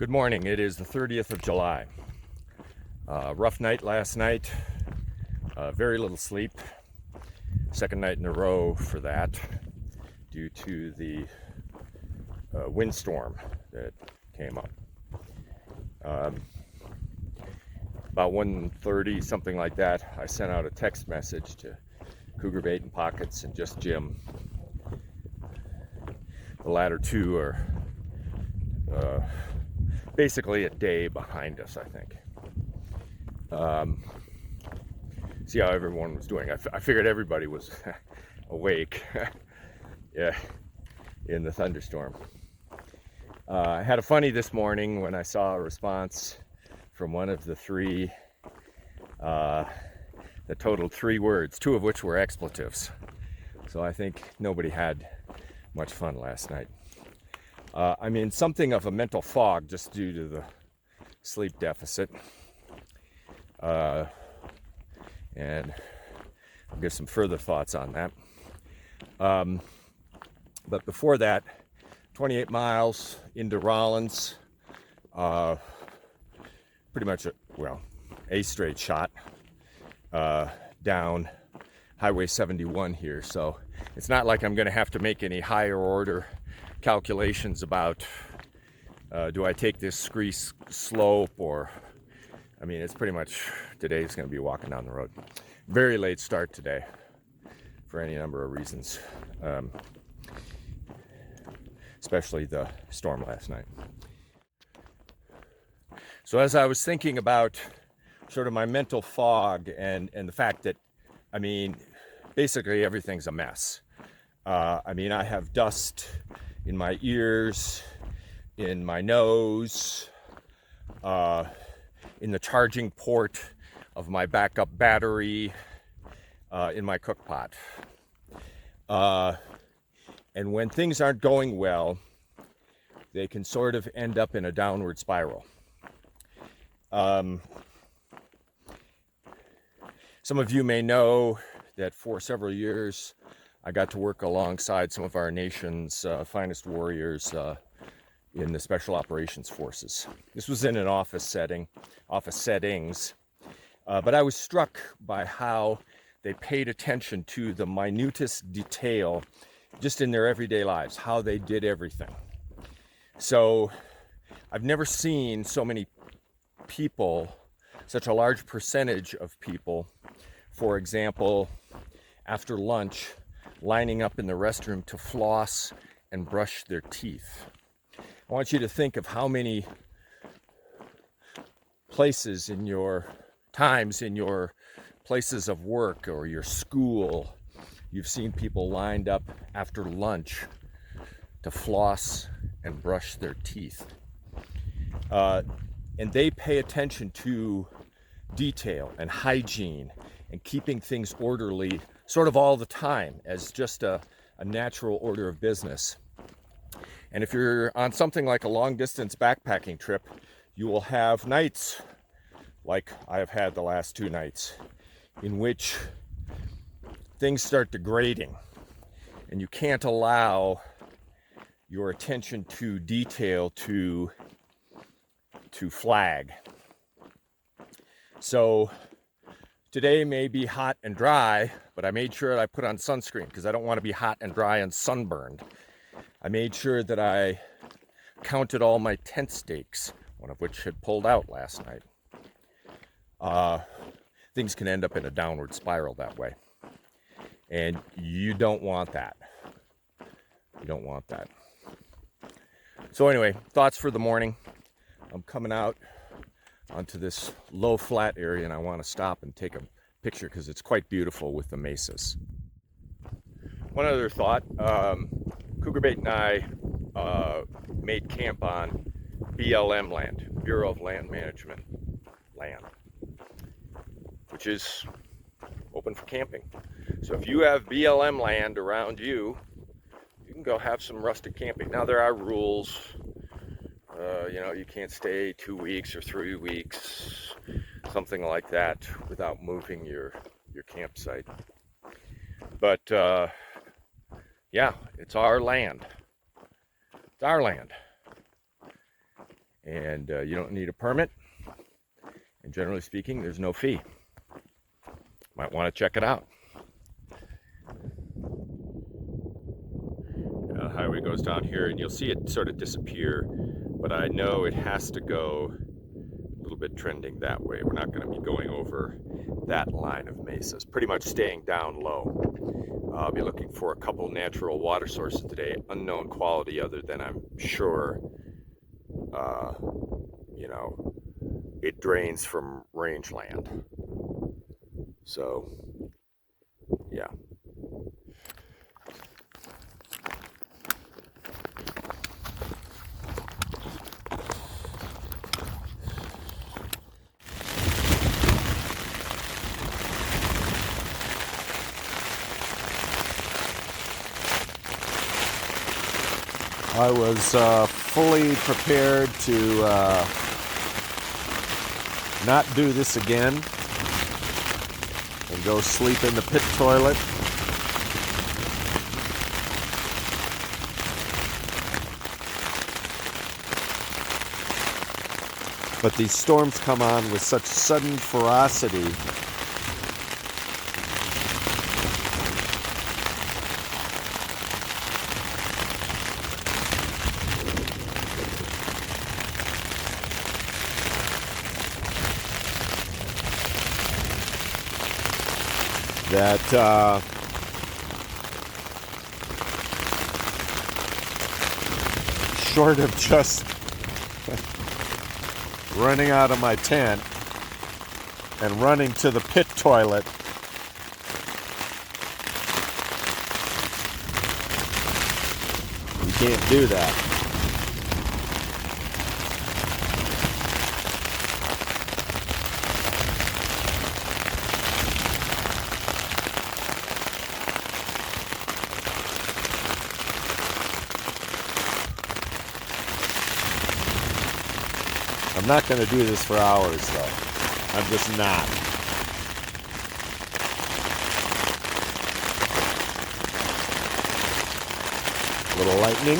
Good morning. It is the 30th of July. Rough night last night. Very little sleep. Second night in a row for that due to the windstorm that came up. About 1:30, something like that, I sent out a text message to Cougar Bait and Pockets and Just Jim. The latter two are basically a day behind us, I think. See how everyone was doing. I figured everybody was awake yeah, in the thunderstorm. I had a funny this morning when I saw a response from one of the three that totaled 3 words, 2 of which were expletives. So I think nobody had much fun last night. I'm in something of a mental fog just due to the sleep deficit. And I'll give some further thoughts on that. But before that, 28 miles into Rollins, pretty much a straight shot down Highway 71 here. So it's not like I'm going to have to make any higher order calculations about do I take this scree slope, or I mean, it's pretty much today's going to be walking down the road. Very late start today for any number of reasons, especially the storm last night. So as I was thinking about sort of my mental fog and the fact that, I mean, basically everything's a mess. I mean, I have dust in my ears, in my nose, in the charging port of my backup battery, in my cook pot. And when things aren't going well, they can sort of end up in a downward spiral. Some of you may know that for several years, I got to work alongside some of our nation's finest warriors in the Special Operations Forces. This was in an office settings, but I was struck by how they paid attention to the minutest detail just in their everyday lives, how they did everything. So I've never seen so many people, such a large percentage of people, for example, after lunch, lining up in the restroom to floss and brush their teeth. I want you to think of how many places in your places of work or your school, you've seen people lined up after lunch to floss and brush their teeth. And they pay attention to detail and hygiene and keeping things orderly sort of all the time as just a natural order of business. And if you're on something like a long distance backpacking trip, you will have nights like I have had the last 2 nights in which things start degrading and you can't allow your attention to detail to flag. So today may be hot and dry, but I made sure that I put on sunscreen because I don't want to be hot and dry and sunburned. I made sure that I counted all my tent stakes, one of which had pulled out last night. Things can end up in a downward spiral that way. And you don't want that. You don't want that. So anyway, thoughts for the morning. I'm coming out onto this low flat area and I want to stop and take a picture because it's quite beautiful with the mesas. One other thought, Cougar Bait and I made camp on BLM land, Bureau of Land Management land, which is open for camping. So if you have BLM land around you, you can go have some rustic camping. Now there are rules. You can't stay 2 weeks or 3 weeks, something like that, without moving your campsite. But yeah, it's our land. It's our land. And you don't need a permit. And generally speaking, there's no fee. Might want to check it out. The highway goes down here, and you'll see it sort of disappear, but I know it has to go a little bit trending that way. We're not going to be going over that line of mesas, pretty much staying down low. I'll be looking for a couple natural water sources today, unknown quality other than I'm sure, you know, it drains from rangeland. So, yeah. I was fully prepared to not do this again and go sleep in the pit toilet. But these storms come on with such sudden ferocity that short of just running out of my tent and running to the pit toilet, you can't do that. I'm not going to do this for hours, though. I'm just not. A little lightning.